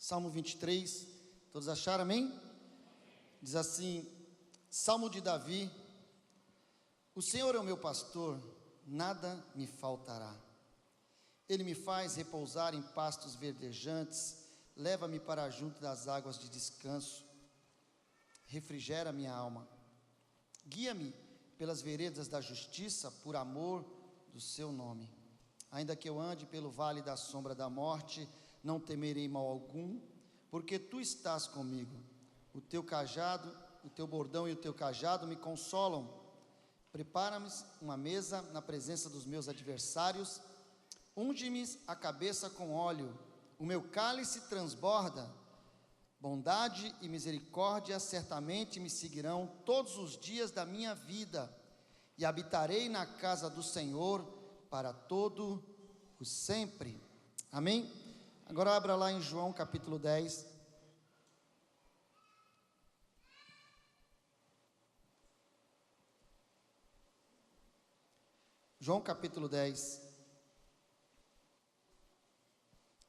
Salmo 23, todos acharam, amém? Diz assim, Salmo de Davi: o Senhor é o meu pastor, nada me faltará. Ele me faz repousar em pastos verdejantes, leva-me para junto das águas de descanso, refrigera minha alma. Guia-me pelas veredas da justiça, por amor do seu nome. Ainda que eu ande pelo vale da sombra da morte, não temerei mal algum, porque tu estás comigo. O teu cajado, o teu bordão e o teu cajado me consolam. Prepara-me uma mesa na presença dos meus adversários, unge-me a cabeça com óleo, o meu cálice transborda. Bondade e misericórdia certamente me seguirão todos os dias da minha vida, e habitarei na casa do Senhor para todo o sempre. Amém? Agora abra lá em João capítulo 10. João capítulo 10,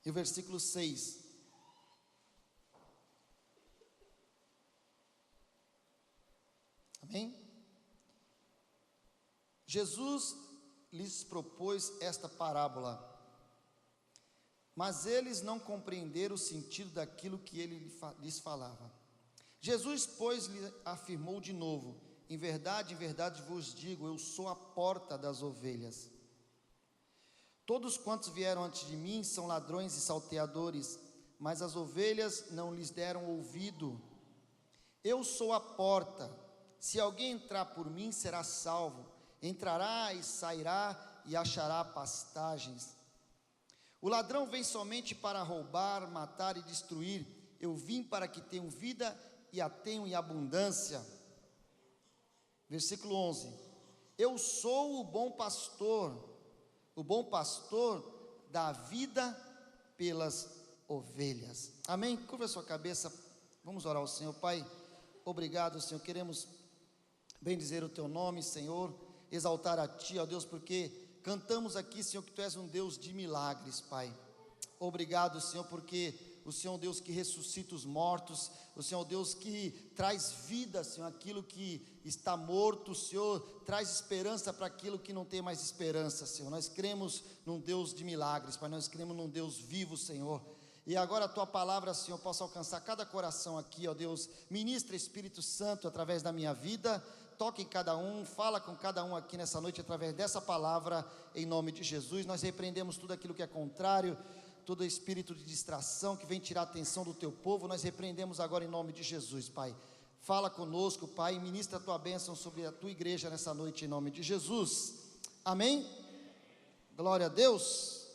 e o versículo 6. Amém? Jesus lhes propôs esta parábola, mas eles não compreenderam o sentido daquilo que ele lhes falava. Jesus, pois, lhe afirmou de novo: em verdade vos digo, eu sou a porta das ovelhas. Todos quantos vieram antes de mim são ladrões e salteadores, mas as ovelhas não lhes deram ouvido. Eu sou a porta. Se alguém entrar por mim, será salvo. Entrará e sairá e achará pastagens. O ladrão vem somente para roubar, matar e destruir. Eu vim para que tenham vida e a tenham em abundância. Versículo 11. Eu sou o bom pastor. O bom pastor dá a vida pelas ovelhas. Amém? Curva a sua cabeça. Vamos orar ao Senhor. Pai, obrigado, Senhor. Queremos bendizer o teu nome, Senhor, exaltar a ti, ó Deus, porque cantamos aqui, Senhor, que tu és um Deus de milagres, Pai. Obrigado, Senhor, porque o Senhor é um Deus que ressuscita os mortos, o Senhor é um Deus que traz vida, Senhor, aquilo que está morto, o Senhor traz esperança para aquilo que não tem mais esperança, Senhor. Nós cremos num Deus de milagres, Pai, nós cremos num Deus vivo, Senhor. E agora a tua palavra, Senhor, possa alcançar cada coração aqui, ó Deus. Ministra, Espírito Santo, através da minha vida. Toque em cada um, fala com cada um aqui nessa noite através dessa palavra, em nome de Jesus. Nós repreendemos tudo aquilo que é contrário, todo espírito de distração que vem tirar a atenção do teu povo. Nós repreendemos agora em nome de Jesus, Pai. Fala conosco, Pai, e ministra a tua bênção sobre a tua igreja nessa noite, em nome de Jesus. Amém? Glória a Deus.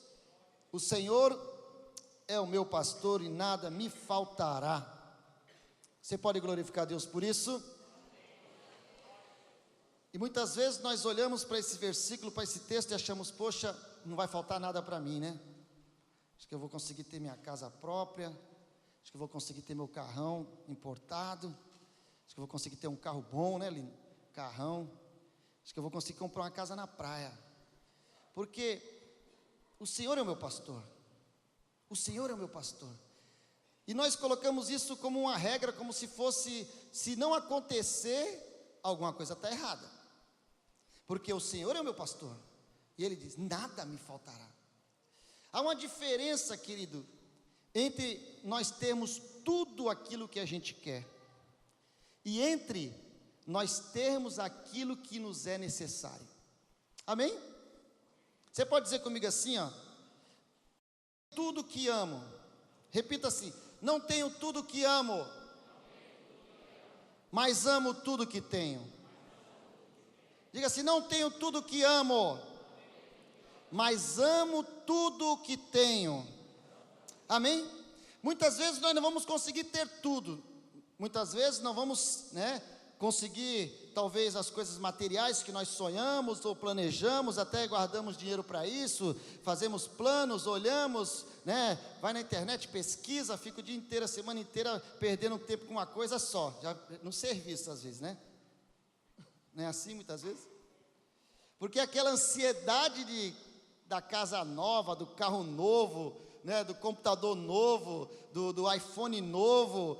O Senhor é o meu pastor e nada me faltará. Você pode glorificar a Deus por isso? E muitas vezes nós olhamos para esse versículo, para esse texto e achamos: poxa, não vai faltar nada para mim, né? Acho que eu vou conseguir ter minha casa própria, acho que eu vou conseguir ter meu carrão importado, acho que eu vou conseguir ter um carro bom, né, Lino? Carrão, acho que eu vou conseguir comprar uma casa na praia, porque o Senhor é o meu pastor, o Senhor é o meu pastor. E nós colocamos isso como uma regra, como se fosse, se não acontecer, alguma coisa está errada. Porque o Senhor é o meu pastor, e Ele diz: nada me faltará. Há uma diferença, querido, entre nós termos tudo aquilo que a gente quer, e entre nós termos aquilo que nos é necessário. Amém? Você pode dizer comigo assim, ó: tudo que amo. Repita assim: não tenho tudo que amo, mas amo tudo que tenho. Diga assim: não tenho tudo que amo, mas amo tudo que tenho. Amém? Muitas vezes nós não vamos conseguir ter tudo. Muitas vezes não vamos, conseguir talvez as coisas materiais que nós sonhamos ou planejamos, até guardamos dinheiro para isso, fazemos planos, olhamos, vai na internet, pesquisa, fica o dia inteiro, a semana inteira perdendo tempo com uma coisa só, já no serviço às vezes, Não é assim muitas vezes? Porque aquela ansiedade da casa nova, do carro novo, né, do computador novo, do iPhone novo,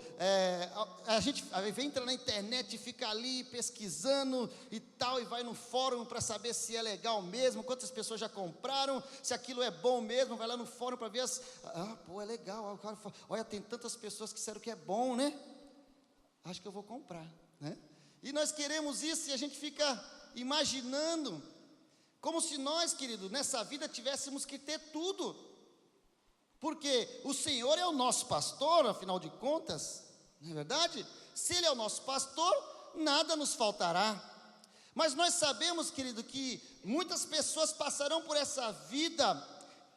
a gente entra na internet e fica ali pesquisando e tal, e vai no fórum para saber se é legal mesmo, quantas pessoas já compraram, se aquilo é bom mesmo, vai lá no fórum para ver é legal, olha, tem tantas pessoas que disseram que é bom, né? Acho que eu vou comprar, né? E nós queremos isso e a gente fica imaginando, como se nós, querido, nessa vida tivéssemos que ter tudo, porque o Senhor é o nosso pastor, afinal de contas, não é verdade? Se Ele é o nosso pastor, nada nos faltará. Mas nós sabemos, querido, que muitas pessoas passarão por essa vida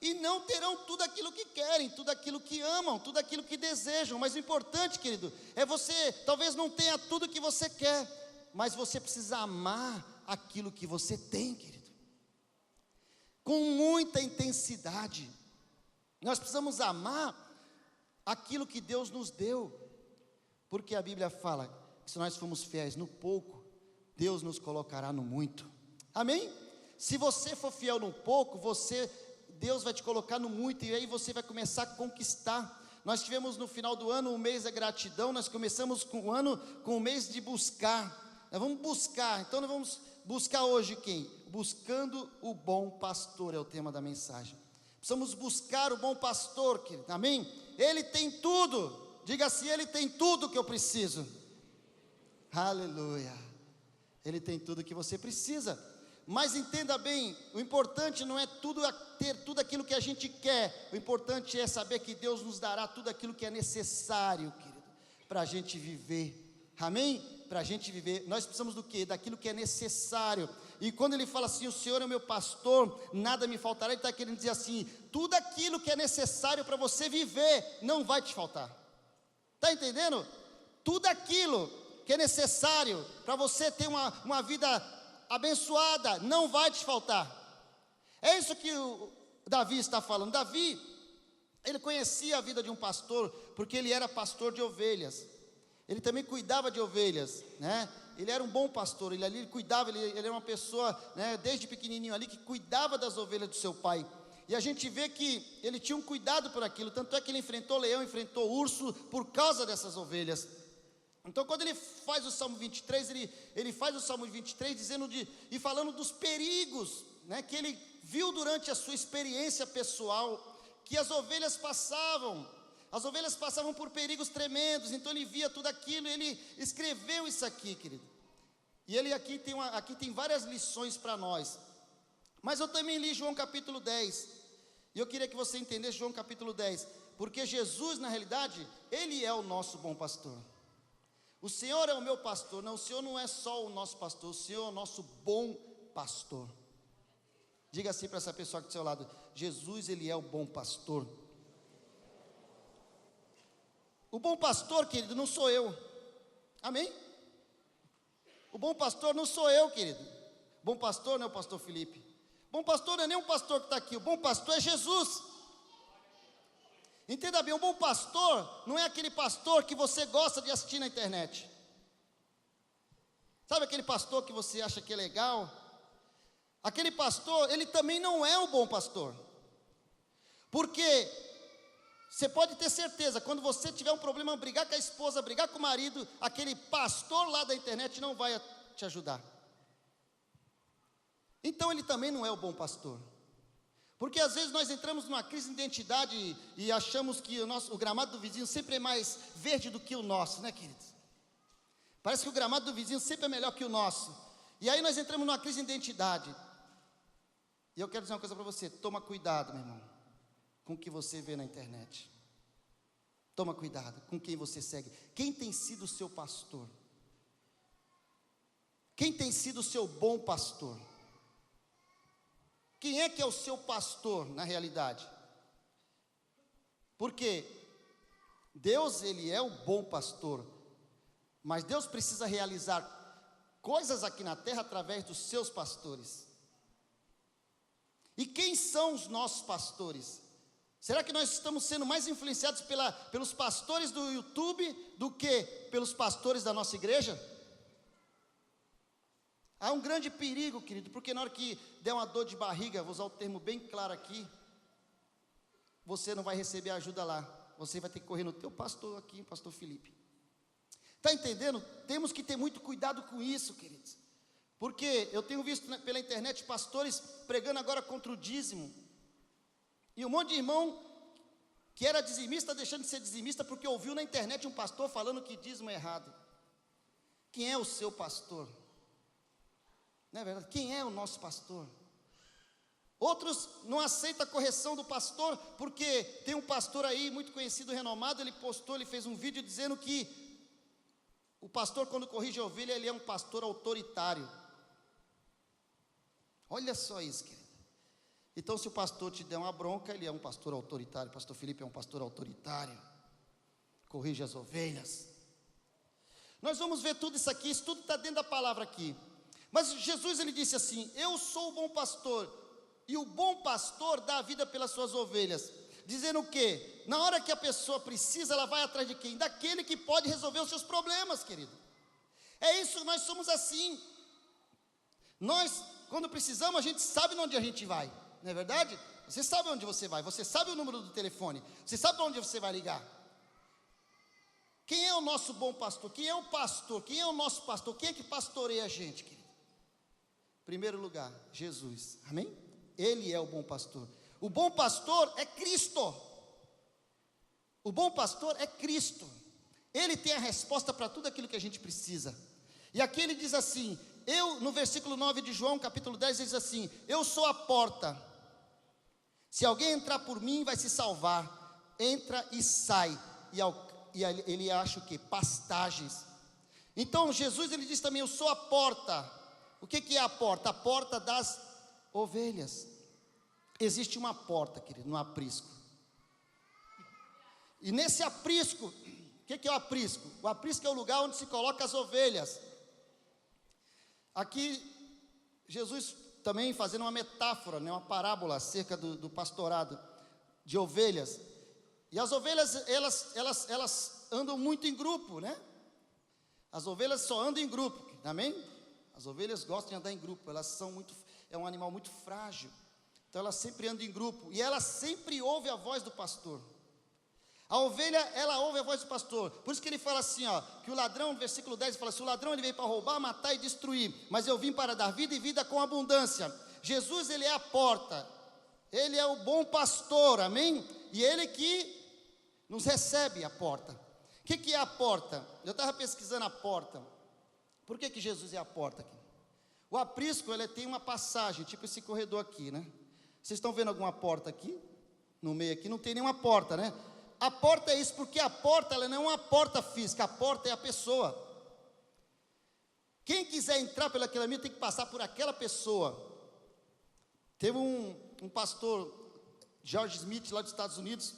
e não terão tudo aquilo que querem, tudo aquilo que amam, tudo aquilo que desejam. Mas o importante, querido, é você, talvez não tenha tudo que você quer, mas você precisa amar aquilo que você tem, querido, com muita intensidade. Nós precisamos amar aquilo que Deus nos deu, porque a Bíblia fala que se nós formos fiéis no pouco, Deus nos colocará no muito. Amém? Se você for fiel no pouco, Deus vai te colocar no muito, e aí você vai começar a conquistar. Nós tivemos no final do ano o mês da gratidão, nós começamos o ano com o mês de buscar. Nós vamos buscar, então nós vamos buscar hoje quem? Buscando o bom pastor, é o tema da mensagem. Precisamos buscar o bom pastor, querido, amém? Ele tem tudo, diga assim, Ele tem tudo que eu preciso. Aleluia, Ele tem tudo que você precisa. Mas entenda bem, o importante não é ter tudo aquilo que a gente quer, o importante é saber que Deus nos dará tudo aquilo que é necessário, querido, para a gente viver, amém? Para a gente viver, nós precisamos do quê? Daquilo que é necessário. E quando ele fala assim, o Senhor é o meu pastor, nada me faltará, ele está querendo dizer assim, tudo aquilo que é necessário para você viver, não vai te faltar. Está entendendo? Tudo aquilo que é necessário para você ter uma vida abençoada, não vai te faltar. É isso que o Davi está falando. Davi, ele conhecia a vida de um pastor, porque ele era pastor de ovelhas. Ele também cuidava de ovelhas, né? Ele era um bom pastor, ele cuidava, ele era uma pessoa, né, desde pequenininho ali, que cuidava das ovelhas do seu pai. E a gente vê que ele tinha um cuidado por aquilo, tanto é que ele enfrentou leão, enfrentou urso, por causa dessas ovelhas. Então quando ele faz o Salmo 23, ele faz o Salmo 23 e falando dos perigos, né, que ele viu durante a sua experiência pessoal, que as ovelhas passavam por perigos tremendos. Então ele via tudo aquilo, ele escreveu isso aqui, querido. E ele aqui tem várias lições para nós. Mas eu também li João capítulo 10, e eu queria que você entendesse João capítulo 10, porque Jesus, na realidade, Ele é o nosso bom pastor. O Senhor é o meu pastor. Não, o Senhor não é só o nosso pastor, o Senhor é o nosso bom pastor. Diga assim para essa pessoa que está do seu lado: Jesus, Ele é o bom pastor. O bom pastor, querido, não sou eu. Amém? O bom pastor não sou eu, querido. Bom pastor não é o pastor Felipe. Bom pastor não é nem um pastor que está aqui. O bom pastor é Jesus. Entenda bem, o bom pastor não é aquele pastor que você gosta de assistir na internet. Sabe aquele pastor que você acha que é legal? Aquele pastor, ele também não é o bom pastor. Porque você pode ter certeza, quando você tiver um problema, brigar com a esposa, brigar com o marido, aquele pastor lá da internet não vai te ajudar. Então ele também não é o bom pastor. Porque às vezes nós entramos numa crise de identidade e achamos que o gramado do vizinho sempre é mais verde do que o nosso, né, queridos? Parece que o gramado do vizinho sempre é melhor que o nosso. E aí nós entramos numa crise de identidade. E eu quero dizer uma coisa para você: toma cuidado, meu irmão, com o que você vê na internet. Toma cuidado com quem você segue. Quem tem sido o seu pastor? Quem tem sido o seu bom pastor? Quem é que é o seu pastor na realidade? Porque Deus, Ele é o bom pastor, mas Deus precisa realizar coisas aqui na terra através dos seus pastores. E quem são os nossos pastores? Será que nós estamos sendo mais influenciados pelos pastores do YouTube do que pelos pastores da nossa igreja? Há um grande perigo, querido, porque na hora que der uma dor de barriga, vou usar o termo bem claro aqui, você não vai receber ajuda lá. Você vai ter que correr no teu pastor aqui, pastor Felipe. Está entendendo? Temos que ter muito cuidado com isso, queridos. Porque eu tenho visto pela internet pastores pregando agora contra o dízimo. E um monte de irmão que era dizimista deixando de ser dizimista porque ouviu na internet um pastor falando que dízimo é errado. Quem é o seu pastor? Não é verdade? Quem é o nosso pastor? Outros não aceitam a correção do pastor, porque tem um pastor aí, muito conhecido, renomado, ele fez um vídeo dizendo que o pastor, quando corrige a ovelha, ele é um pastor autoritário. Olha só isso, querido. Então, se o pastor te der uma bronca, ele é um pastor autoritário. Pastor Felipe é um pastor autoritário, corrige as ovelhas. Nós vamos ver tudo isso aqui, isso tudo está dentro da palavra aqui. Mas Jesus, ele disse assim: eu sou o bom pastor, e o bom pastor dá a vida pelas suas ovelhas. Dizendo o quê? Na hora que a pessoa precisa, ela vai atrás de quem? Daquele que pode resolver os seus problemas, querido. É isso, nós somos assim. Nós, quando precisamos, a gente sabe onde a gente vai, não é verdade? Você sabe onde você vai, você sabe o número do telefone, você sabe onde você vai ligar. Quem é o nosso bom pastor? Quem é o pastor? Quem é o nosso pastor? Quem é que pastoreia a gente, querido? Em primeiro lugar, Jesus, amém? Ele é o bom pastor. O bom pastor é Cristo. O bom pastor é Cristo. Ele tem a resposta para tudo aquilo que a gente precisa. E aqui ele diz assim, no versículo 9 de João, capítulo 10, ele diz assim: eu sou a porta. Se alguém entrar por mim, vai se salvar. Entra e sai. E ele acha o quê? Pastagens. Então Jesus, ele diz também: eu sou a porta. O que é a porta? A porta das ovelhas. Existe uma porta, querido, no aprisco. E nesse aprisco, o que é o aprisco? O aprisco é o lugar onde se coloca as ovelhas. Aqui, Jesus também fazendo uma metáfora, né, uma parábola acerca do pastorado de ovelhas. E as ovelhas, elas andam muito em grupo, né? As ovelhas só andam em grupo, amém? As ovelhas gostam de andar em grupo, é um animal muito frágil. Então ela sempre anda em grupo, e ela sempre ouve a voz do pastor. A ovelha, ela ouve a voz do pastor. Por isso que ele fala assim, ó, que o ladrão, no versículo 10, ele fala assim: o ladrão, ele veio para roubar, matar e destruir, mas eu vim para dar vida e vida com abundância. Jesus, ele é a porta, ele é o bom pastor, amém? E ele que nos recebe a porta. O que é a porta? Eu estava pesquisando a porta. Por que Jesus é a porta aqui? O aprisco, ele tem uma passagem, tipo esse corredor aqui, né? Vocês estão vendo alguma porta aqui? No meio aqui não tem nenhuma porta, né? A porta é isso, porque a porta, ela não é uma porta física, a porta é a pessoa. Quem quiser entrar pelaquele caminho tem que passar por aquela pessoa. Teve um pastor, George Smith, lá dos Estados Unidos,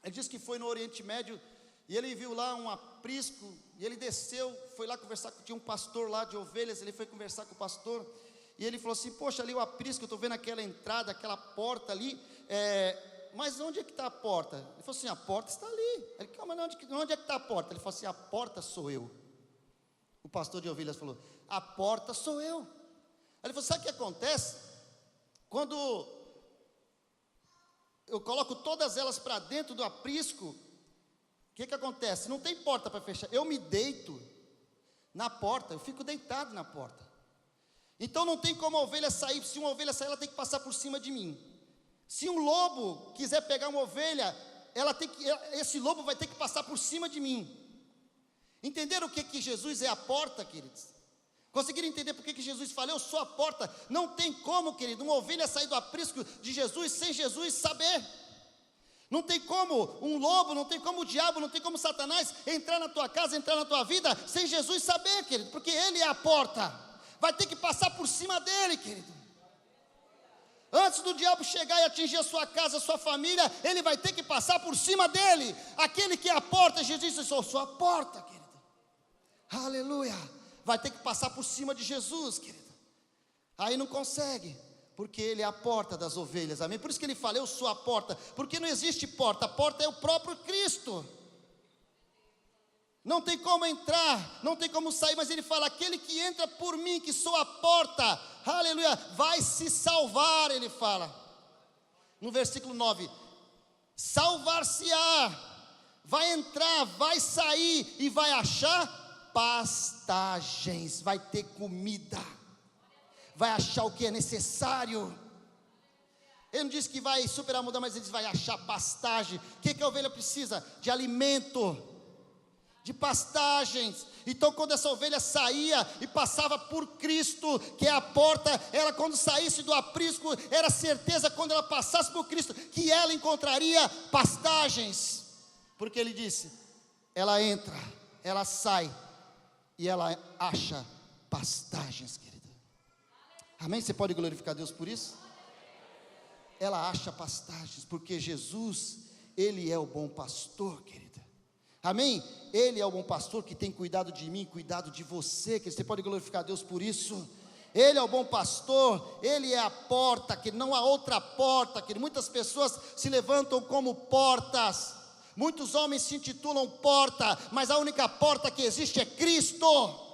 ele disse que foi no Oriente Médio, e ele viu lá um aprisco, e ele desceu, foi lá conversar, tinha um pastor lá de ovelhas, ele foi conversar com o pastor, e ele falou assim: poxa, ali o aprisco, eu estou vendo aquela entrada, aquela porta ali, mas onde é que está a porta? Ele falou assim: a porta está ali. Ele: calma, onde é que está a porta? Ele falou assim: a porta sou eu. O pastor de ovelhas falou: a porta sou eu. Aí ele falou: sabe o que acontece? Quando eu coloco todas elas para dentro do aprisco, o que acontece? Não tem porta para fechar, eu me deito na porta, eu fico deitado na porta. Então não tem como a ovelha sair. Se uma ovelha sair, ela tem que passar por cima de mim. Se um lobo quiser pegar uma ovelha, esse lobo vai ter que passar por cima de mim. Entenderam o que Jesus é a porta, queridos? Conseguiram entender por que Jesus fala: eu sou a porta? Não tem como, querido, uma ovelha sair do aprisco de Jesus sem Jesus saber. Não tem como um lobo, não tem como o diabo, não tem como Satanás entrar na tua casa, entrar na tua vida sem Jesus saber, querido, porque Ele é a porta. Vai ter que passar por cima dele, querido. Antes do diabo chegar e atingir a sua casa, a sua família, ele vai ter que passar por cima dele. Aquele que é a porta, Jesus disse: eu sou a porta, querido. Aleluia. Vai ter que passar por cima de Jesus, querido. Aí não consegue, porque ele é a porta das ovelhas, amém? Por isso que ele fala: eu sou a porta, porque não existe porta, a porta é o próprio Cristo. Não tem como entrar, não tem como sair, mas ele fala: aquele que entra por mim, que sou a porta, aleluia, vai se salvar, ele fala. No versículo 9, salvar-se-á, vai entrar, vai sair e vai achar pastagens, vai ter comida, vai achar o que é necessário. Ele não disse que vai superar, mudar, mas ele disse vai achar pastagem. O que a ovelha precisa? De alimento, de pastagens. Então quando essa ovelha saía e passava por Cristo, que é a porta, ela quando saísse do aprisco, era certeza quando ela passasse por Cristo, que ela encontraria pastagens, porque ele disse, ela entra, ela sai, e ela acha pastagens, querida. Amém? Você pode glorificar Deus por isso? Ela acha pastagens, porque Jesus, Ele é o bom pastor, querida. Amém? Ele é o bom pastor que tem cuidado de mim, cuidado de você, que você pode glorificar Deus por isso. Ele é o bom pastor, Ele é a porta, que não há outra porta, que muitas pessoas se levantam como portas, muitos homens se intitulam porta, mas a única porta que existe é Cristo.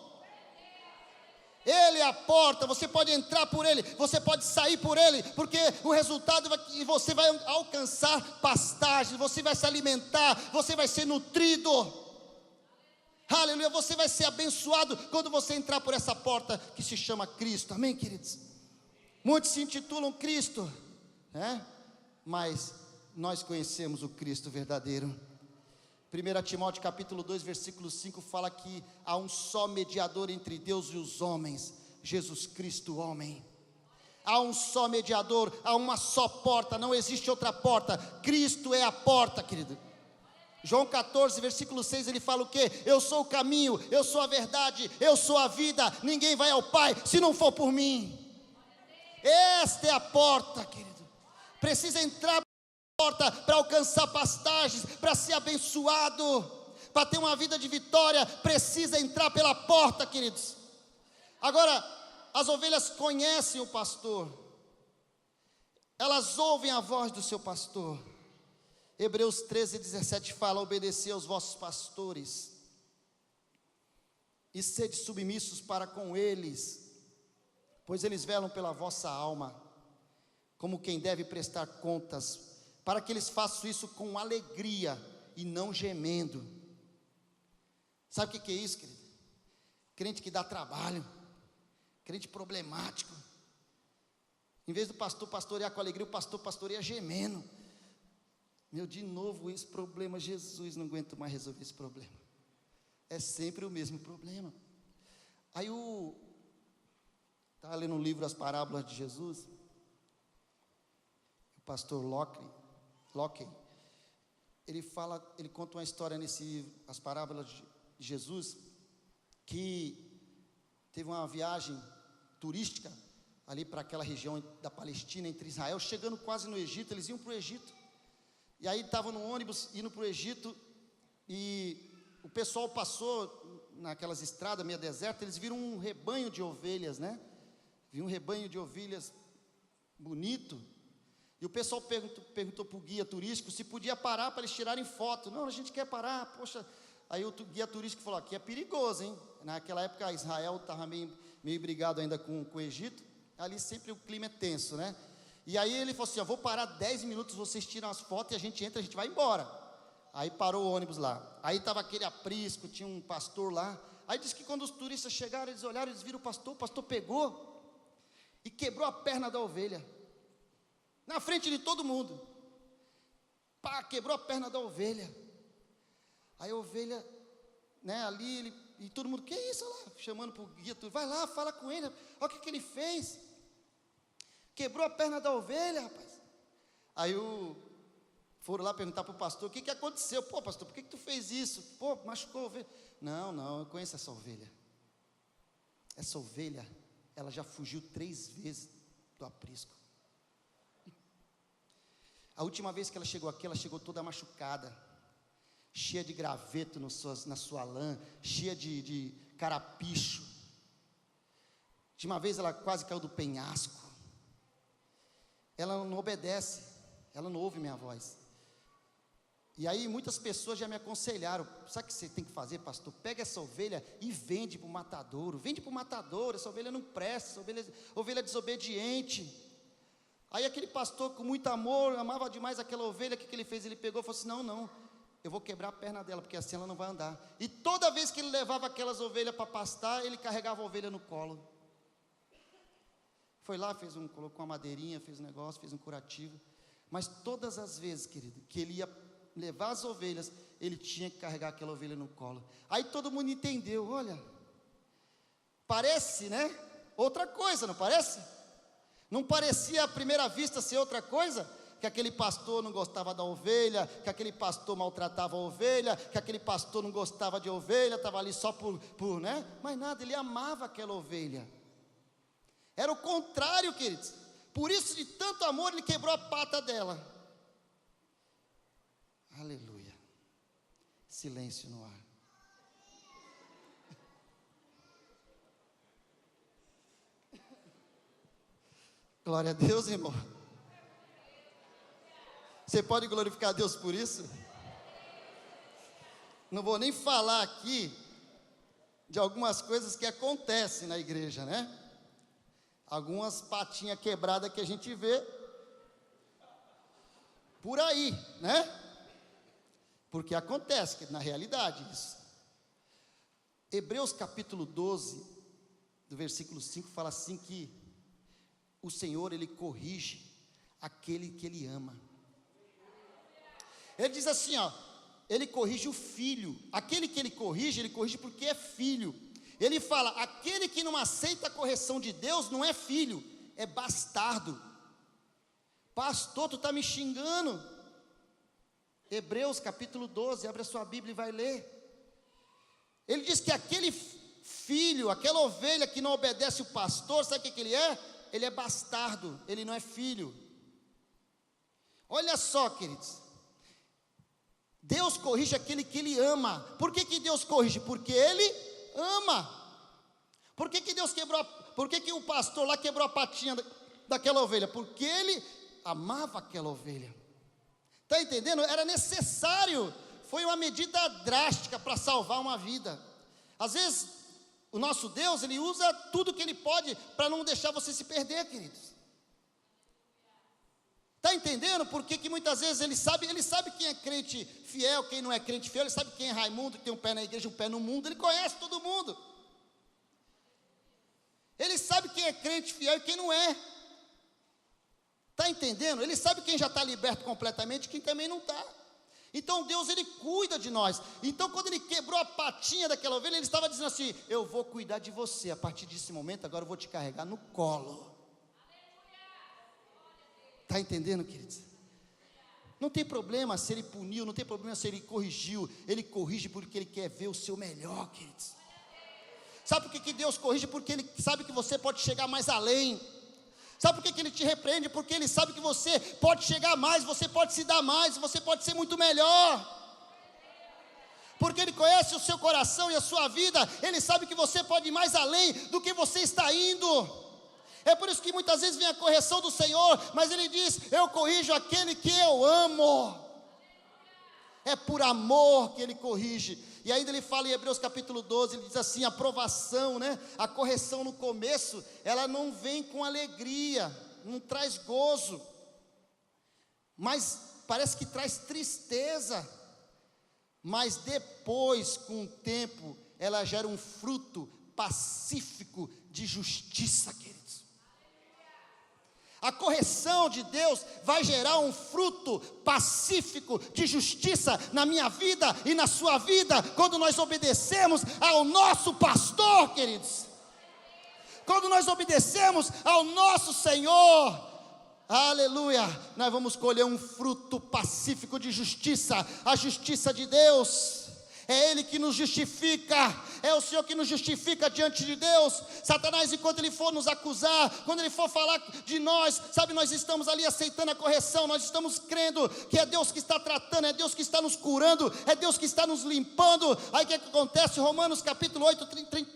Ele é a porta, você pode entrar por Ele, você pode sair por Ele, porque o resultado é que você vai alcançar pastagens, você vai se alimentar, você vai ser nutrido, aleluia, você vai ser abençoado, quando você entrar por essa porta, que se chama Cristo, amém queridos? Muitos se intitulam Cristo, mas nós conhecemos o Cristo verdadeiro. 1 Timóteo capítulo 2, versículo 5 fala que há um só mediador entre Deus e os homens, Jesus Cristo homem. Há um só mediador, há uma só porta, não existe outra porta, Cristo é a porta, querido. João 14, versículo 6, ele fala o quê? Eu sou o caminho, eu sou a verdade, eu sou a vida, ninguém vai ao Pai se não for por mim. Esta é a porta, querido. Precisa entrar porta para alcançar pastagens, para ser abençoado, para ter uma vida de vitória, precisa entrar pela porta, queridos. Agora, as ovelhas conhecem o pastor, elas ouvem a voz do seu pastor. Hebreus 13, 17 fala, obedecei aos vossos pastores, e sede submissos para com eles, pois eles velam pela vossa alma, como quem deve prestar contas, para que eles façam isso com alegria e não gemendo. Sabe o que é isso, querido? Crente que dá trabalho, crente problemático. Em vez do pastor pastorear com alegria, o pastor pastoreia gemendo. Meu, de novo esse problema, Jesus, não aguento mais resolver esse problema. É sempre o mesmo problema. Aí estava lendo um livro, As Parábolas de Jesus, o pastor Locke, ele conta uma história nesse livro, As Parábolas de Jesus, que teve uma viagem turística ali para aquela região da Palestina, entre Israel, chegando quase no Egito, eles iam para o Egito, e aí estavam no ônibus indo para o Egito, e o pessoal passou naquelas estradas meio desertas, eles viram um rebanho de ovelhas, viram um rebanho de ovelhas bonito. E o pessoal perguntou para o guia turístico se podia parar para eles tirarem foto. Não, a gente quer parar, poxa. Aí o guia turístico falou, aqui é perigoso, hein? Naquela época Israel estava meio brigado ainda com o Egito, ali sempre o clima é tenso, E aí ele falou assim, vou parar 10 minutos, vocês tiram as fotos e a gente entra, a gente vai embora. Aí parou o ônibus lá, aí estava aquele aprisco, tinha um pastor lá. Aí disse que quando os turistas chegaram, eles olharam, eles viram o pastor pegou e quebrou a perna da ovelha. Na frente de todo mundo. Pá, quebrou a perna da ovelha. Aí a ovelha, ali, e todo mundo, que isso lá? Chamando para o guia, vai lá, fala com ele, olha o que ele fez. Quebrou a perna da ovelha, rapaz. Aí foram lá perguntar para o pastor, o que aconteceu? Pô, pastor, por que tu fez isso? Pô, machucou a ovelha. Não, eu conheço essa ovelha. Essa ovelha, ela já fugiu 3 vezes do aprisco. A última vez que ela chegou aqui, ela chegou toda machucada, cheia de graveto na sua lã, cheia de carapicho. De uma vez ela quase caiu do penhasco. Ela não obedece, ela não ouve minha voz. E aí muitas pessoas já me aconselharam, sabe o que você tem que fazer, pastor? Pega essa ovelha e vende para o matadouro, essa ovelha não presta, essa ovelha é desobediente. Aí aquele pastor com muito amor, amava demais aquela ovelha, o que ele fez? Ele pegou e falou assim, não, eu vou quebrar a perna dela, porque assim ela não vai andar. E toda vez que ele levava aquelas ovelhas para pastar, ele carregava a ovelha no colo. Foi lá, colocou uma madeirinha, fez um negócio, fez um curativo. Mas todas as vezes, querido, que ele ia levar as ovelhas, ele tinha que carregar aquela ovelha no colo. Aí todo mundo entendeu, olha, parece, né? Outra coisa, não parece? Não parecia à primeira vista ser outra coisa? Que aquele pastor não gostava da ovelha, que aquele pastor maltratava a ovelha, que aquele pastor não gostava de ovelha, estava ali só por, né? Mas nada, ele amava aquela ovelha. Era o contrário, queridos. Por isso, de tanto amor, ele quebrou a pata dela. Aleluia. Silêncio no ar. Glória a Deus, irmão. Você pode glorificar a Deus por isso? Não vou nem falar aqui de algumas coisas que acontecem na igreja, né? Algumas patinhas quebradas que a gente vê por aí, né? Porque acontece, na realidade isso. Hebreus capítulo 12, do versículo 5, fala assim que o Senhor, Ele corrige aquele que Ele ama. Ele diz assim, ó, Ele corrige o filho. Aquele que Ele corrige porque é filho. Ele fala, aquele que não aceita a correção de Deus não é filho, é bastardo. Pastor, tu está me xingando. Hebreus capítulo 12, abre a sua Bíblia e vai ler. Ele diz que aquele filho, aquela ovelha que não obedece o pastor, sabe o que ele é? Ele é bastardo, ele não é filho. Olha só, queridos, Deus corrige aquele que Ele ama. Por que Deus corrige? Porque Ele ama. Por que o pastor lá quebrou a patinha daquela ovelha? Porque ele amava aquela ovelha. Está entendendo? Era necessário. Foi uma medida drástica para salvar uma vida. Às vezes, o nosso Deus, Ele usa tudo que Ele pode para não deixar você se perder, queridos. Está entendendo? Porque que muitas vezes Ele sabe quem é crente fiel, quem não é crente fiel. Ele sabe quem é Raimundo, que tem um pé na igreja, um pé no mundo. Ele conhece todo mundo. Ele sabe quem é crente fiel e quem não é. Está entendendo? Ele sabe quem já está liberto completamente e quem também não está. Então Deus, Ele cuida de nós. Então quando Ele quebrou a patinha daquela ovelha, Ele estava dizendo assim, eu vou cuidar de você. A partir desse momento, agora eu vou te carregar no colo. Está entendendo, queridos? Não tem problema se Ele puniu, não tem problema se Ele corrigiu. Ele corrige porque Ele quer ver o seu melhor, queridos. Sabe por que Deus corrige? Porque Ele sabe que você pode chegar mais além. Sabe por que Ele te repreende? Porque Ele sabe que você pode chegar mais, você pode se dar mais, você pode ser muito melhor. Porque Ele conhece o seu coração e a sua vida. Ele sabe que você pode ir mais além do que você está indo. É por isso que muitas vezes vem a correção do Senhor, mas Ele diz, eu corrijo aquele que eu amo. É por amor que Ele corrige. E ainda Ele fala em Hebreus capítulo 12, Ele diz assim, a provação, né? A correção no começo, ela não vem com alegria, não traz gozo, mas parece que traz tristeza. Mas depois, com o tempo, ela gera um fruto pacífico de justiça, queridos. A correção de Deus vai gerar um fruto pacífico de justiça na minha vida e na sua vida, quando nós obedecemos ao nosso pastor, queridos. Quando nós obedecemos ao nosso Senhor, aleluia, nós vamos colher um fruto pacífico de justiça, a justiça de Deus. É Ele que nos justifica, é o Senhor que nos justifica diante de Deus. Satanás, enquanto ele for nos acusar, quando ele for falar de nós, sabe, nós estamos ali aceitando a correção, nós estamos crendo que é Deus que está tratando, é Deus que está nos curando, é Deus que está nos limpando. Aí o que acontece? Romanos capítulo 8,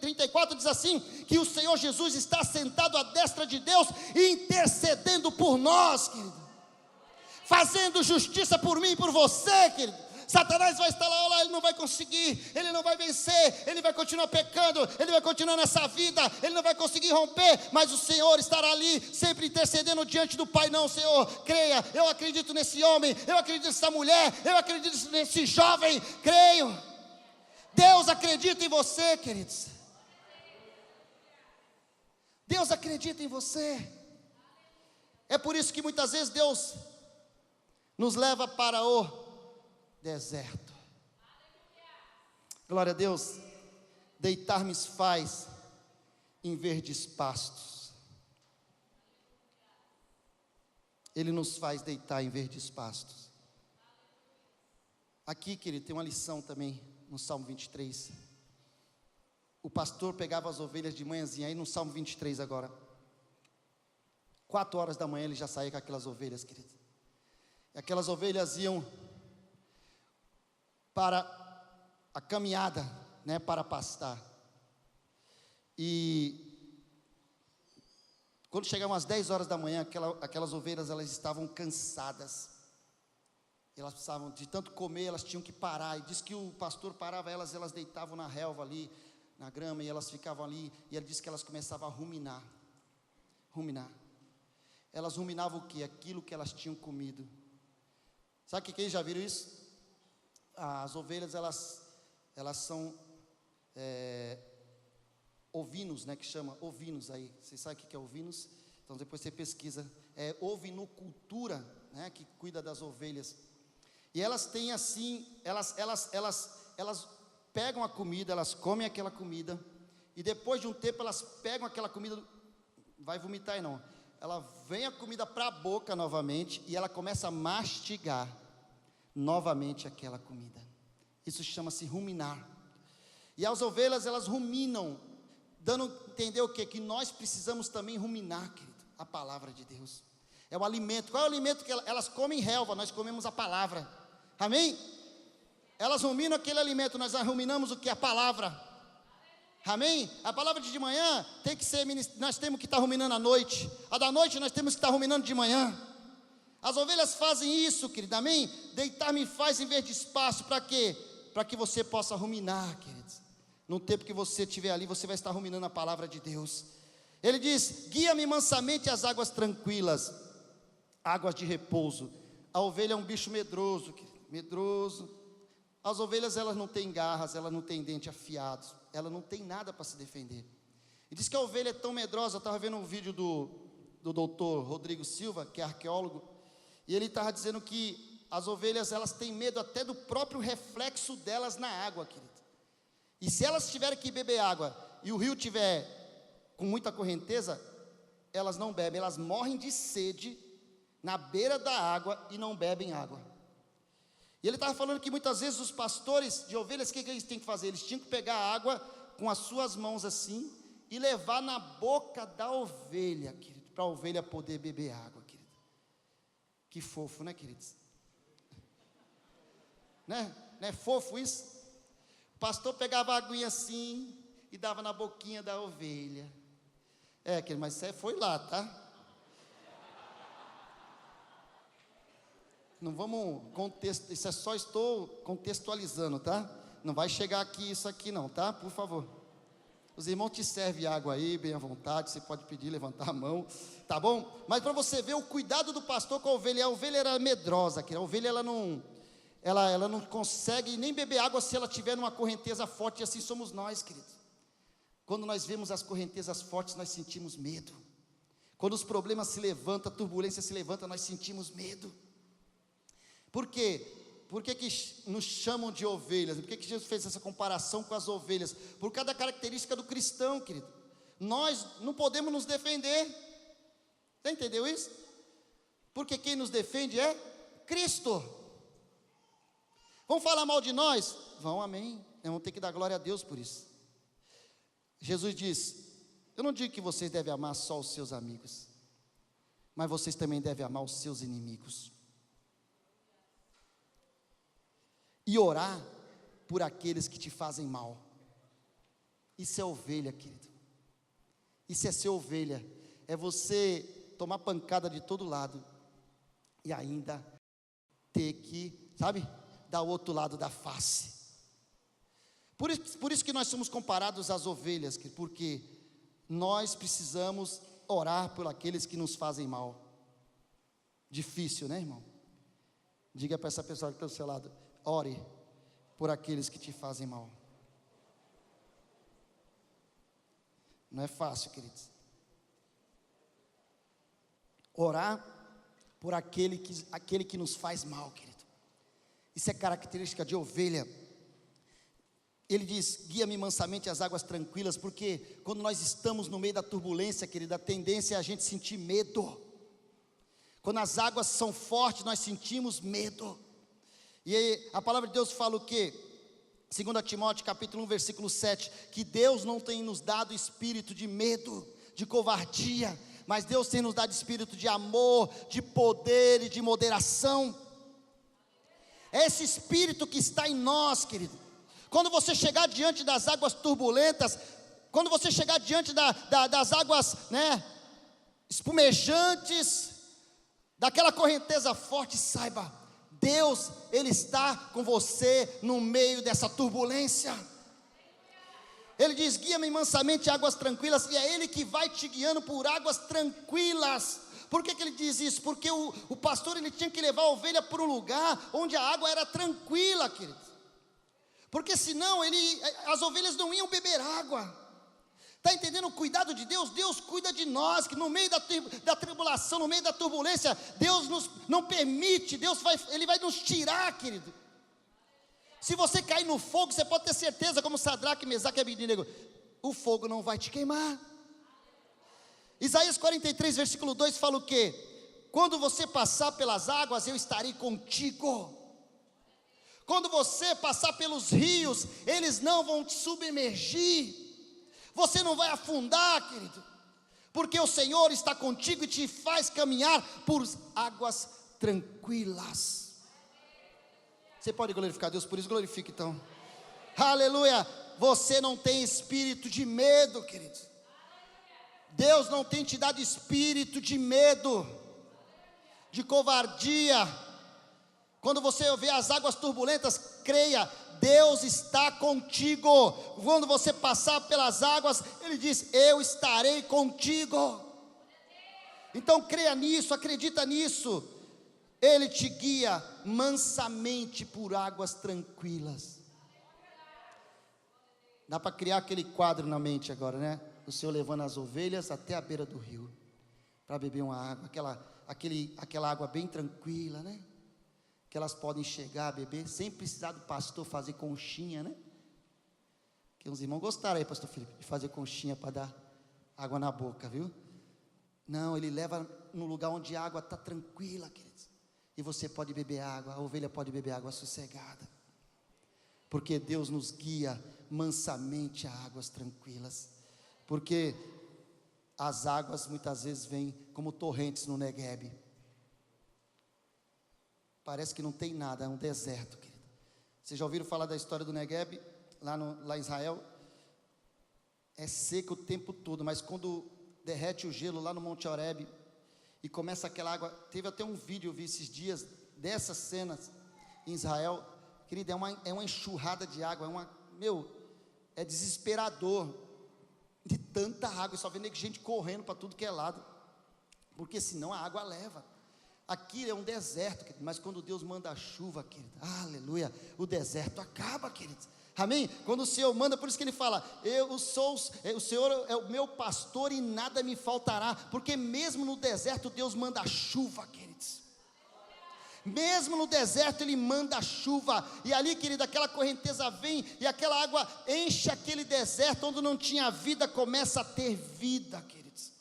34 diz assim, que o Senhor Jesus está sentado à destra de Deus, intercedendo por nós, querido, fazendo justiça por mim e por você, querido. Satanás vai estar lá, ele não vai conseguir, ele não vai vencer, ele vai continuar pecando, ele vai continuar nessa vida, ele não vai conseguir romper, mas o Senhor estará ali, sempre intercedendo diante do Pai. Não, Senhor, creia, eu acredito nesse homem, eu acredito nessa mulher, eu acredito nesse jovem, creio. Deus acredita em você, queridos. Deus acredita em você. É por isso que muitas vezes Deus nos leva para o deserto. Glória a Deus. Deitar-me faz em verdes pastos. Ele nos faz deitar em verdes pastos. Aqui, querido, tem uma lição também no Salmo 23. O pastor pegava as ovelhas de manhãzinha, aí no Salmo 23 agora. 4 horas da manhã ele já saía com aquelas ovelhas, querido. E aquelas ovelhas iam para a caminhada, né, para pastar. E quando chegavam às 10 horas da manhã, aquelas ovelhas, elas estavam cansadas. Elas precisavam de tanto comer, elas tinham que parar. E diz que o pastor parava elas deitavam na relva ali, na grama, e elas ficavam ali. E ele disse que elas começavam a ruminar. Elas ruminavam o quê? Aquilo que elas tinham comido. Sabe que quem já viram isso? As ovelhas, elas são ovinos, né, que chama ovinos aí. Vocês sabem o que é ovinos? Então depois você pesquisa. É ovinocultura, né, que cuida das ovelhas. E elas têm assim, elas pegam a comida, elas comem aquela comida, e depois de um tempo elas pegam aquela comida, vai vomitar aí não, ela vem a comida para a boca novamente, e ela começa a mastigar novamente aquela comida. Isso chama-se ruminar. E as ovelhas, elas ruminam, dando a entender o quê? Que nós precisamos também ruminar, querido, a palavra de Deus. É o alimento. Qual é o alimento que elas comem? Relva, nós comemos a palavra. Amém? Elas ruminam aquele alimento, nós ruminamos o que? A palavra. Amém? A palavra de manhã tem que ser, nós temos que estar ruminando à noite. A da noite nós temos que estar ruminando de manhã. As ovelhas fazem isso, querido, amém? Deitar-me faz em vez de espaço, para quê? Para que você possa ruminar, queridos. No tempo que você estiver ali, você vai estar ruminando a palavra de Deus. Ele diz: guia-me mansamente às águas tranquilas, águas de repouso. A ovelha é um bicho medroso, querido, medroso. As ovelhas, elas não têm garras, elas não têm dente afiados, ela não tem nada para se defender. E diz que a ovelha é tão medrosa. Eu estava vendo um vídeo do doutor Rodrigo Silva, que é arqueólogo, e ele estava dizendo que as ovelhas, elas têm medo até do próprio reflexo delas na água, querido. E se elas tiverem que beber água, e o rio tiver com muita correnteza, elas não bebem, elas morrem de sede na beira da água e não bebem água. E ele estava falando que muitas vezes os pastores de ovelhas, o que eles têm que fazer? Eles tinham que pegar a água com as suas mãos assim, e levar na boca da ovelha, querido, para a ovelha poder beber água, querido. Que fofo, né, queridos? Né? Não é fofo isso? O pastor pegava a aguinha assim, e dava na boquinha da ovelha. Querido, mas isso foi lá, tá? Não vamos isso é só estou contextualizando, tá? Não vai chegar aqui isso aqui não, tá? Por favor. Os irmãos te servem água aí, bem à vontade, você pode pedir, levantar a mão, tá bom? Mas para você ver o cuidado do pastor com a ovelha era medrosa, a ovelha ela não consegue nem beber água se ela tiver numa correnteza forte, e assim somos nós, queridos. Quando nós vemos as correntezas fortes, nós sentimos medo. Quando os problemas se levantam, a turbulência se levanta, nós sentimos medo. Por quê? Por que nos chamam de ovelhas? Por que Jesus fez essa comparação com as ovelhas? Por cada característica do cristão, querido. Nós não podemos nos defender. Você entendeu isso? Porque quem nos defende é Cristo. Vão falar mal de nós? Vão, amém. Vamos ter que dar glória a Deus por isso. Jesus diz: eu não digo que vocês devem amar só os seus amigos, mas vocês também devem amar os seus inimigos. E orar por aqueles que te fazem mal. Isso é ovelha, querido. Isso é ser ovelha. É você tomar pancada de todo lado e ainda ter que, sabe, dar o outro lado da face. Por isso que nós somos comparados às ovelhas, porque nós precisamos orar por aqueles que nos fazem mal. Difícil, né, irmão? Diga para essa pessoa que está do seu lado: ore por aqueles que te fazem mal. Não é fácil, queridos. Orar por aquele que nos faz mal, querido. Isso é característica de ovelha. Ele diz: guia-me mansamente às águas tranquilas, porque quando nós estamos no meio da turbulência, querido, a tendência é a gente sentir medo. Quando as águas são fortes, nós sentimos medo. E aí, a palavra de Deus fala o quê? 2 Timóteo capítulo 1, versículo 7, que Deus não tem nos dado espírito de medo, de covardia, mas Deus tem nos dado espírito de amor, de poder e de moderação. É esse espírito que está em nós, querido. Quando você chegar diante das águas turbulentas, quando você chegar diante das águas, espumejantes, daquela correnteza forte, saiba, Deus, Ele está com você no meio dessa turbulência. Ele diz: guia-me mansamente a águas tranquilas, e é Ele que vai te guiando por águas tranquilas. Por que ele diz isso? Porque o pastor, ele tinha que levar a ovelha para um lugar onde a água era tranquila, querido. Porque senão as ovelhas não iam beber água. Está entendendo o cuidado de Deus? Deus cuida de nós, que no meio da tribulação, no meio da turbulência, Deus não permite, Ele vai nos tirar, querido. Se você cair no fogo, você pode ter certeza, como Sadraque, Mesaque e Abednego, o fogo não vai te queimar. Isaías 43, versículo 2 fala o quê? Quando você passar pelas águas, eu estarei contigo. Quando você passar pelos rios, eles não vão te submergir. Você não vai afundar, querido, porque o Senhor está contigo e te faz caminhar por águas tranquilas. Você pode glorificar Deus por isso? Glorifique então. Aleluia. Você não tem espírito de medo, querido. Deus não tem te dado espírito de medo, de covardia. Quando você vê as águas turbulentas, creia, Deus está contigo. Quando você passar pelas águas, Ele diz: eu estarei contigo. Então creia nisso, acredita nisso. Ele te guia mansamente por águas tranquilas. Dá para criar aquele quadro na mente agora, né? O Senhor levando as ovelhas até a beira do rio, para beber uma água, aquela água bem tranquila, né? Que elas podem chegar a beber, sem precisar do pastor fazer conchinha, né? Que uns irmãos gostaram aí, pastor Felipe, de fazer conchinha para dar água na boca, viu? Não, ele leva no lugar onde a água está tranquila, queridos. E você pode beber água, a ovelha pode beber água sossegada. Porque Deus nos guia mansamente a águas tranquilas. Porque as águas muitas vezes vêm como torrentes no Negueb. Parece que não tem nada, é um deserto, querido. Vocês já ouviram falar da história do Negueb, lá em Israel? É seco o tempo todo, mas quando derrete o gelo lá no Monte Horebe, e começa aquela água, teve até um vídeo, eu vi esses dias, dessas cenas em Israel, querido, é uma enxurrada de água, é desesperador, de tanta água, e só vendo gente correndo para tudo que é lado, porque senão a água leva. Aqui é um deserto, querido, mas quando Deus manda a chuva, querido, aleluia, o deserto acaba, querido, amém? Quando o Senhor manda, por isso que Ele fala, o Senhor é o meu pastor e nada me faltará, porque mesmo no deserto Deus manda a chuva, queridos, mesmo no deserto Ele manda a chuva, e ali, querido, aquela correnteza vem, e aquela água enche aquele deserto, onde não tinha vida, começa a ter vida, queridos,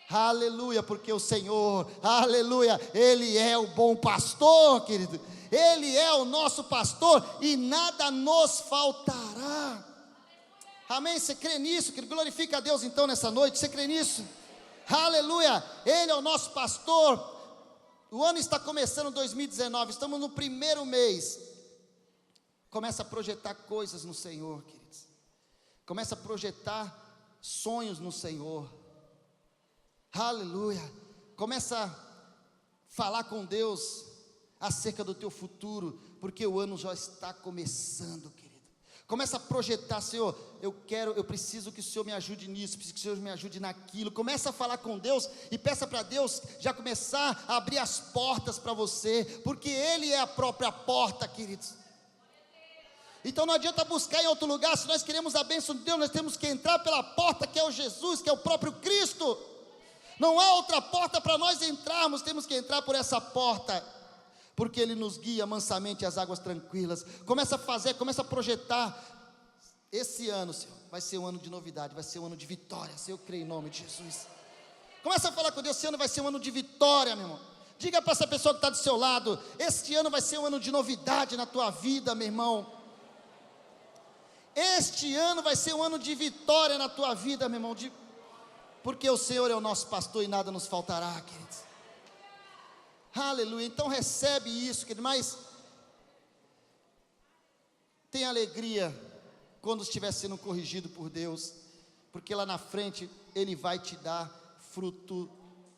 aleluia, porque o Senhor, aleluia, Ele é o bom pastor, querido, Ele é o nosso pastor, e nada nos faltará, amém? Você crê nisso, querido? Glorifica a Deus então nessa noite, você crê nisso? Aleluia, Ele é o nosso pastor. O ano está começando, 2019, estamos no primeiro mês, começa a projetar coisas no Senhor, queridos, começa a projetar sonhos no Senhor, aleluia, começa a falar com Deus acerca do teu futuro, porque o ano já está começando, querido. Começa a projetar: Senhor, eu preciso que o Senhor me ajude nisso, preciso que o Senhor me ajude naquilo. Começa a falar com Deus e peça para Deus já começar a abrir as portas para você, porque Ele é a própria porta, queridos. Então não adianta buscar em outro lugar. Se nós queremos a bênção de Deus, nós temos que entrar pela porta que é o Jesus, que é o próprio Cristo. Não há outra porta para nós entrarmos, temos que entrar por essa porta, porque Ele nos guia mansamente às águas tranquilas. Começa a fazer, começa a projetar. Esse ano, Senhor, vai ser um ano de novidade, vai ser um ano de vitória. Senhor, eu creio em nome de Jesus. Começa a falar com Deus: esse ano vai ser um ano de vitória, meu irmão. Diga para essa pessoa que está do seu lado: este ano vai ser um ano de novidade na tua vida, meu irmão. Este ano vai ser um ano de vitória na tua vida, meu irmão, porque o Senhor é o nosso pastor e nada nos faltará, queridos. Aleluia. Então recebe isso, querido, mas tenha alegria quando estiver sendo corrigido por Deus, porque lá na frente Ele vai te dar fruto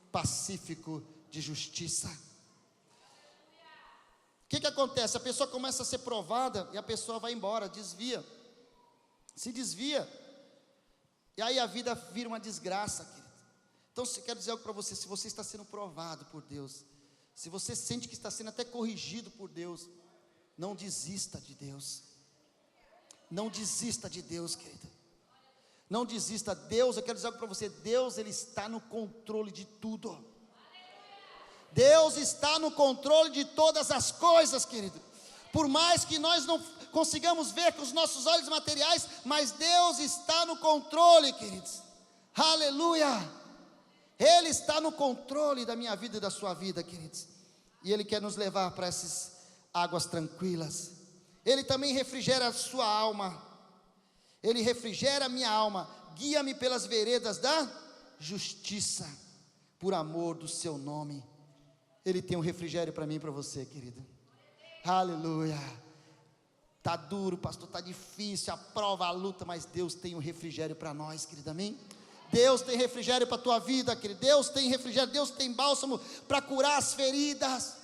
pacífico de justiça. O que acontece? A pessoa começa a ser provada e a pessoa vai embora, se desvia, e aí a vida vira uma desgraça, querido. Então quero dizer algo para você: se você está sendo provado por Deus, se você sente que está sendo até corrigido por Deus, não desista de Deus. Não desista de Deus, querido. Não desista. Deus, eu quero dizer algo para você: Deus, Ele está no controle de tudo. Deus está no controle de todas as coisas, querido. Por mais que nós não consigamos ver com os nossos olhos materiais, mas Deus está no controle, queridos. Aleluia. Ele está no controle da minha vida e da sua vida, queridos. E Ele quer nos levar para essas águas tranquilas. Ele também refrigera a sua alma. Ele refrigera a minha alma. Guia-me pelas veredas da justiça, por amor do seu nome. Ele tem um refrigério para mim e para você, querido. Aleluia. Está duro, pastor, está difícil, a prova, a luta, mas Deus tem um refrigério para nós, querido, amém? Deus tem refrigério para a tua vida, querido. Deus tem refrigério, Deus tem bálsamo para curar as feridas.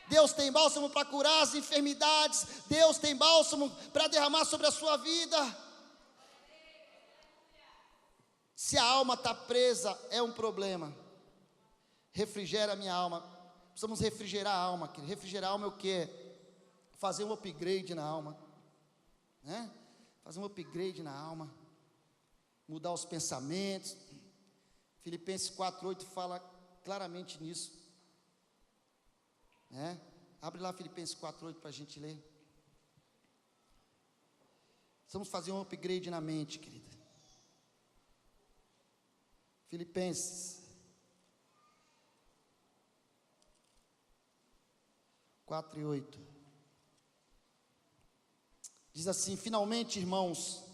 Deus tem bálsamo para curar as enfermidades. Deus tem bálsamo para derramar sobre a sua vida. Se a alma está presa, é um problema. Refrigera a minha alma. Precisamos refrigerar a alma, querido. Refrigerar a alma é o quê? Fazer um upgrade na alma, né? Fazer um upgrade na alma, mudar os pensamentos. Filipenses 4:8 fala claramente nisso, né? Abre lá Filipenses 4:8 para a gente ler. Precisamos fazer um upgrade na mente, querida. Filipenses 4:8 diz assim: finalmente, irmãos,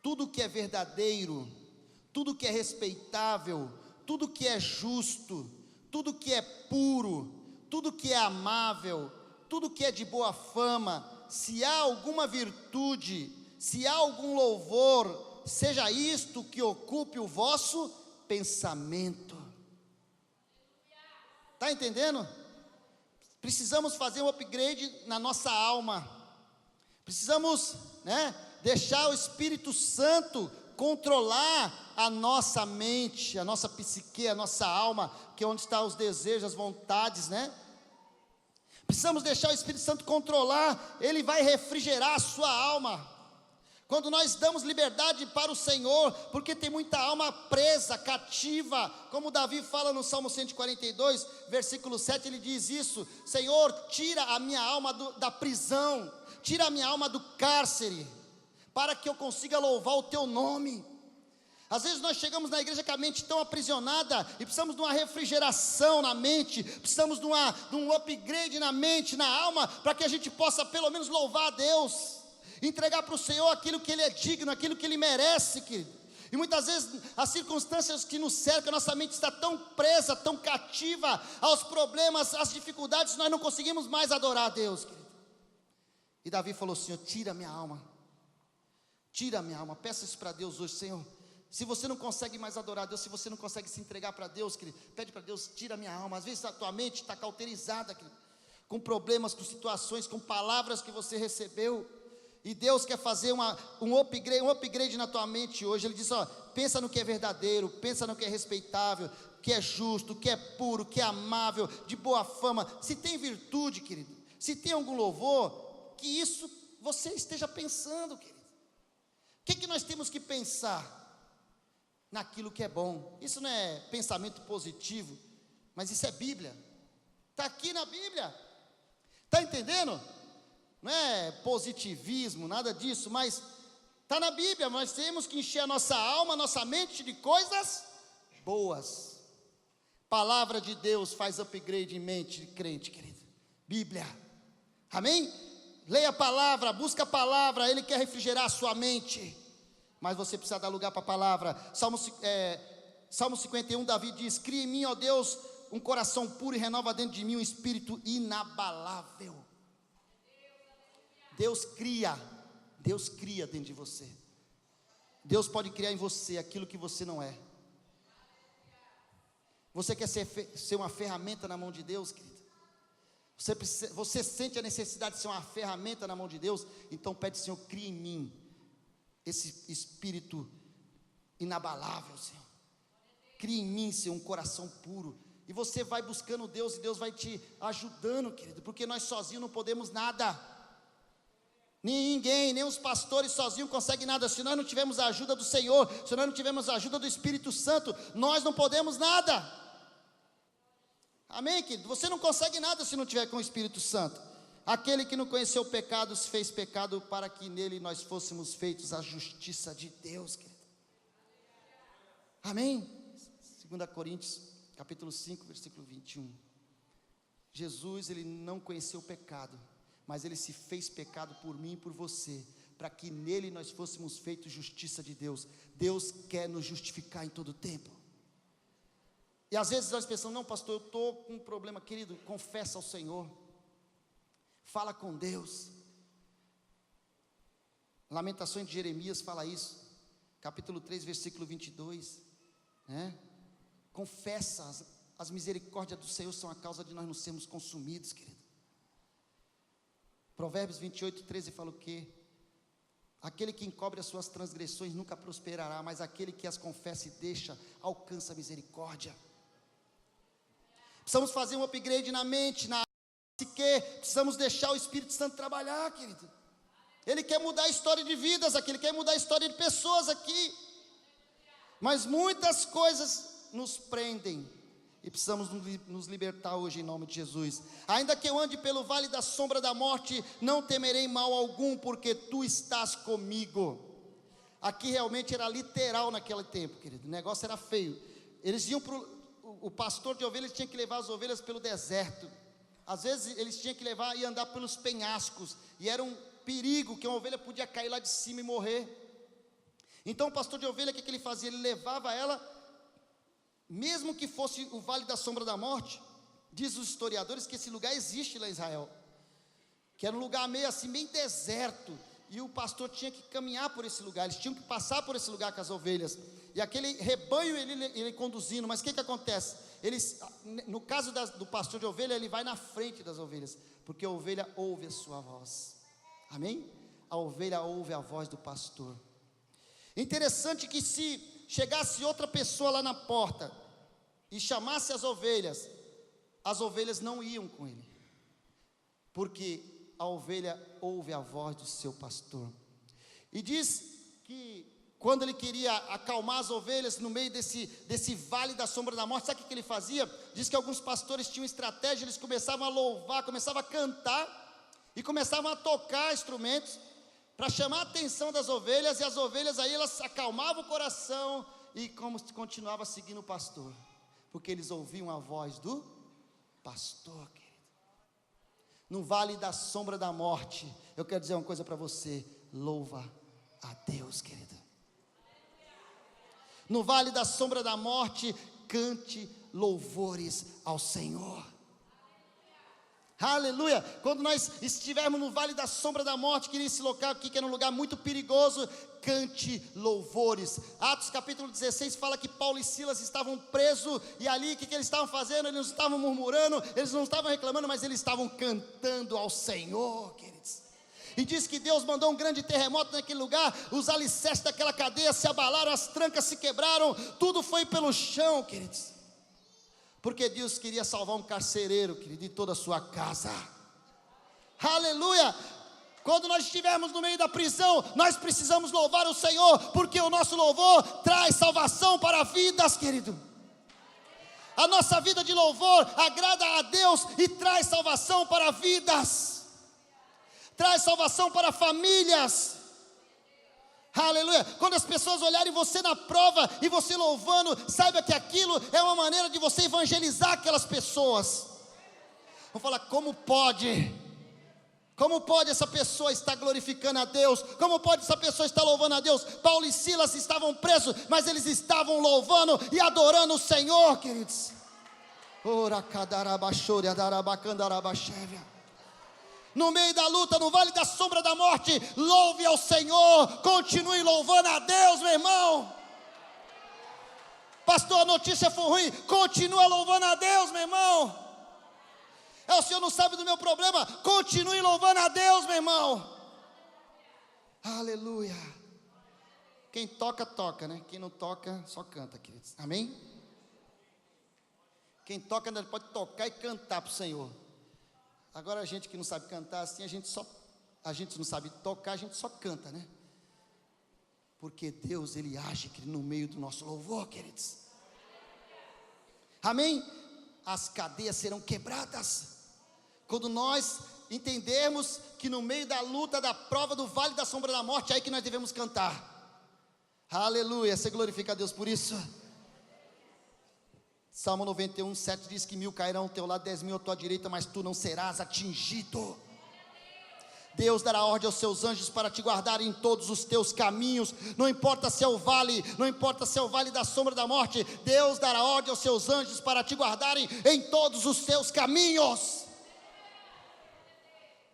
tudo que é verdadeiro, tudo que é respeitável, tudo que é justo, tudo que é puro, tudo que é amável, tudo que é de boa fama, se há alguma virtude, se há algum louvor, seja isto que ocupe o vosso pensamento. Está entendendo? Precisamos fazer um upgrade na nossa alma. Precisamos, né, deixar o Espírito Santo controlar a nossa mente, a nossa psique, a nossa alma, que é onde estão os desejos, as vontades, né? Precisamos deixar o Espírito Santo controlar. Ele vai refrigerar a sua alma. Quando nós damos liberdade para o Senhor, porque tem muita alma presa, cativa, como Davi fala no Salmo 142, versículo 7, ele diz isso: Senhor, tira a minha alma da prisão, tira a minha alma do cárcere, para que eu consiga louvar o teu nome. Às vezes nós chegamos na igreja com a mente tão aprisionada, e precisamos de uma refrigeração na mente, precisamos de um upgrade na mente, na alma, para que a gente possa pelo menos louvar a Deus, entregar para o Senhor aquilo que Ele é digno, aquilo que Ele merece, querido. E muitas vezes as circunstâncias que nos cercam, a nossa mente está tão presa, tão cativa aos problemas, às dificuldades, nós não conseguimos mais adorar a Deus, querido. E Davi falou: Senhor, tira a minha alma, peça isso para Deus hoje, Senhor. Se você não consegue mais adorar a Deus, se você não consegue se entregar para Deus, querido, pede para Deus: tira a minha alma. Às vezes a tua mente está cauterizada, querido, com problemas, com situações, com palavras que você recebeu. E Deus quer fazer um upgrade na tua mente hoje. Ele diz, pensa no que é verdadeiro, pensa no que é respeitável, que é justo, que é puro, que é amável, de boa fama. Se tem virtude, querido, se tem algum louvor, que isso você esteja pensando, querido. O que nós temos que pensar? Naquilo que é bom. Isso não é pensamento positivo, mas isso é Bíblia. Está aqui na Bíblia. Está entendendo? Não é positivismo, nada disso, mas está na Bíblia. Nós temos que encher a nossa alma, a nossa mente de coisas boas. Palavra de Deus faz upgrade em mente de crente, querido. Bíblia. Amém? Leia a palavra, busca a palavra. Ele quer refrigerar a sua mente, mas você precisa dar lugar para a palavra. Salmo 51, Davi diz, cria em mim, ó Deus, um coração puro e renova dentro de mim um espírito inabalável. Deus cria dentro de você. Deus pode criar em você aquilo que você não é. Você quer ser uma ferramenta na mão de Deus, querido? Você sente a necessidade de ser uma ferramenta na mão de Deus? Então pede, Senhor, cria em mim esse espírito inabalável, Senhor. Cria em mim, Senhor, um coração puro. E você vai buscando Deus, e Deus vai te ajudando, querido, porque nós sozinhos não podemos nada. Ninguém, nem os pastores sozinhos conseguem nada. Se nós não tivermos a ajuda do Senhor, se nós não tivermos a ajuda do Espírito Santo, nós não podemos nada. Amém, querido? Você não consegue nada se não tiver com o Espírito Santo. Aquele que não conheceu o pecado, se fez pecado para que nele nós fôssemos feitos a justiça de Deus, querido. Amém? 2 Coríntios, capítulo 5, versículo 21. Jesus, ele não conheceu o pecado, mas ele se fez pecado por mim e por você, para que nele nós fôssemos feitos justiça de Deus. Deus quer nos justificar em todo o tempo. E às vezes nós pensamos, não, pastor, eu estou com um problema, querido, confessa ao Senhor, fala com Deus. Lamentações de Jeremias fala isso, capítulo 3, versículo 22, né? Confessa, as misericórdias do Senhor são a causa de nós não sermos consumidos, querido. Provérbios 28, 13 fala o quê? Aquele que encobre as suas transgressões nunca prosperará, mas aquele que as confessa e deixa, alcança a misericórdia. Precisamos fazer um upgrade na mente, na psique, precisamos deixar o Espírito Santo trabalhar, querido. Ele quer mudar a história de vidas aqui, ele quer mudar a história de pessoas aqui. Mas muitas coisas nos prendem, e precisamos nos libertar hoje em nome de Jesus. Ainda que eu ande pelo vale da sombra da morte, não temerei mal algum, porque tu estás comigo. Aqui realmente era literal naquele tempo, querido, o negócio era feio. Eles iam o pastor de ovelhas tinha que levar as ovelhas pelo deserto. Às vezes eles tinham que levar e andar pelos penhascos, e era um perigo, que uma ovelha podia cair lá de cima e morrer. Então o pastor de ovelha, o que ele fazia? Ele levava ela, mesmo que fosse o vale da sombra da morte. Diz os historiadores que esse lugar existe lá em Israel, que era um lugar meio assim, bem deserto, e o pastor tinha que caminhar por esse lugar, eles tinham que passar por esse lugar com as ovelhas, e aquele rebanho ele conduzindo. Mas o que acontece? No caso do pastor de ovelha, ele vai na frente das ovelhas, porque a ovelha ouve a sua voz. Amém? A ovelha ouve a voz do pastor. Interessante que se chegasse outra pessoa lá na porta e chamasse as ovelhas não iam com ele, porque a ovelha ouve a voz do seu pastor. E diz que quando ele queria acalmar as ovelhas no meio desse vale da sombra da morte, sabe o que ele fazia? Diz que alguns pastores tinham estratégia, eles começavam a louvar, começavam a cantar e começavam a tocar instrumentos para chamar a atenção das ovelhas, e as ovelhas aí elas acalmavam o coração e continuava seguindo o pastor, porque eles ouviam a voz do pastor, querido. No vale da sombra da morte, eu quero dizer uma coisa para você: louva a Deus, querido. No vale da sombra da morte, cante louvores ao Senhor. Aleluia. Quando nós estivermos no vale da sombra da morte, que nesse local aqui, que era um lugar muito perigoso, cante louvores. Atos capítulo 16 fala que Paulo e Silas estavam presos, e ali o que eles estavam fazendo? Eles não estavam murmurando, eles não estavam reclamando, mas eles estavam cantando ao Senhor, queridos. E diz que Deus mandou um grande terremoto naquele lugar, os alicerces daquela cadeia se abalaram, as trancas se quebraram, tudo foi pelo chão, queridos. Porque Deus queria salvar um carcereiro, querido, de toda a sua casa. Aleluia. Quando nós estivermos no meio da prisão, nós precisamos louvar o Senhor, porque o nosso louvor traz salvação para vidas, querido. A nossa vida de louvor agrada a Deus e traz salvação para vidas, traz salvação para famílias. Aleluia. Quando as pessoas olharem você na prova e você louvando, saiba que aquilo é uma maneira de você evangelizar aquelas pessoas. Vão falar: como pode? Como pode essa pessoa estar glorificando a Deus? Como pode essa pessoa estar louvando a Deus? Paulo e Silas estavam presos, mas eles estavam louvando e adorando o Senhor, queridos. No meio da luta, no vale da sombra da morte, louve ao Senhor, continue louvando a Deus, meu irmão. Pastor, a notícia foi ruim, continua louvando a Deus, meu irmão. O senhor não sabe do meu problema, continue louvando a Deus, meu irmão. Aleluia. Quem toca, toca, né? Quem não toca, só canta, queridos. Amém? Quem toca, pode tocar e cantar para o Senhor. Agora a gente que não sabe cantar assim, a gente não sabe tocar, a gente só canta, né? Porque Deus, Ele age no meio do nosso louvor, queridos. Amém? As cadeias serão quebradas. Quando nós entendermos que no meio da luta, da prova, do vale da sombra da morte, é aí que nós devemos cantar. Aleluia, você glorifica a Deus por isso. Salmo 91, 7 diz que 1000 cairão ao teu lado, 10.000 à tua direita, mas tu não serás atingido. Deus dará ordem aos seus anjos para te guardar em todos os teus caminhos. Não importa se é o vale, não importa se é o vale da sombra da morte, Deus dará ordem aos seus anjos para te guardarem em todos os teus caminhos.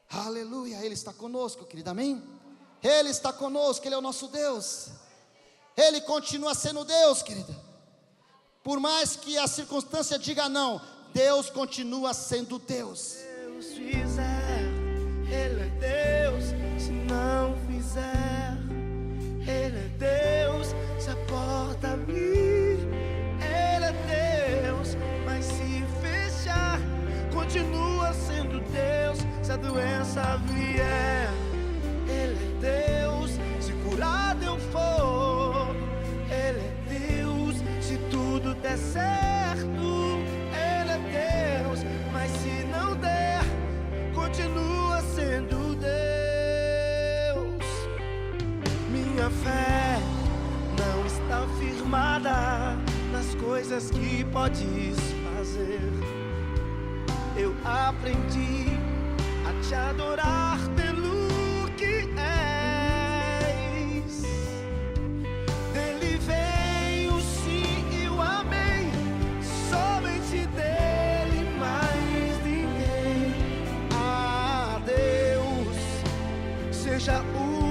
Aleluia, Ele está conosco, querido, amém? Ele está conosco, Ele é o nosso Deus. Ele continua sendo Deus, querida. Por mais que a circunstância diga não, Deus continua sendo Deus. Deus fizer, Ele é Deus. Se não fizer, Ele é Deus. Se a porta abrir, Ele é Deus. Mas se fechar, continua sendo Deus. Se a doença vier, Ele é Deus. Se curado eu for, Ele é Deus. Se tudo der certo, Ele é Deus. Mas se não der, continua sendo Deus. Minha fé não está firmada nas coisas que podes fazer. Eu aprendi a te adorar pelo que és. Dele vem o sim e o amém. Somente dele, mais ninguém. Ah, Deus, seja o